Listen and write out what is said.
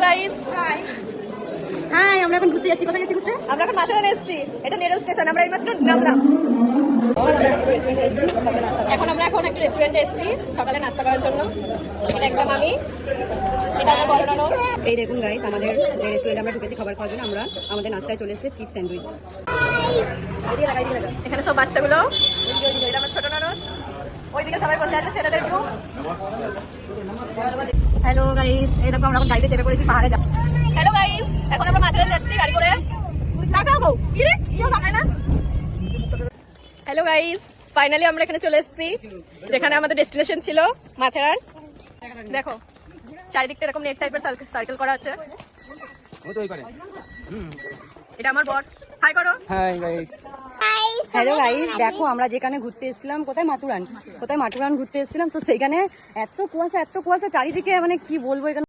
Guys, high. High, আমরা এখন ঘুরতে যাচ্ছি। কোথায় যাচ্ছি ঘুরতে? আমরা এখন মাথেরান এসেছি। এটা নেরল স্টেশন। আমরা এইমাত্র নামলাম। এখন আমরা একটা রেস্টুরেন্টে এসেছি সকালে নাস্তা করার জন্য। এটা একদম আমি, এটা আমার বড় ননদ। এই দেখুন গাইস, আমাদের যে রেস্টুরেন্টে আমরা ঢুকেছি খাবার খাওয়ার জন্য, আমরা আমাদের নাস্তায় চলে এসেছে চিজ স্যান্ডউইচ। এখানে সব বাচ্চাগুলো, এটা আমার ছোট ননদ। ওইদিকে সবাই বসে আছে ছেলেদের গ্রুপ। হ্যালো গাইস, এই দেখো আমরা এখন গাড়িতে চেপে পড়েছি পাহাড়ে যাব। হ্যালো গাইস, এখন আমরা মাথেরান যাচ্ছি গাড়ি করে। টাকাও গো, কি রে? কেউ টাকায় না। হ্যালো গাইস, ফাইনালি আমরা এখানে চলে এসেছি যেখানে আমাদের ডেস্টিনেশন ছিল মাথেরান। দেখো চারিদিকটা এরকম নেট টাইপের সার্কেল করা আছে। এটা আমার বর। হাই করো। হ্যালো গাইস, দেখো আমরা যেখানে ঘুরতে এসেছিলাম, কোথায় মাথুরান ঘুরতে এসেছিলাম, তো সেখানে এত কুয়াশা চারিদিকে, মানে কি বলবো। এখানে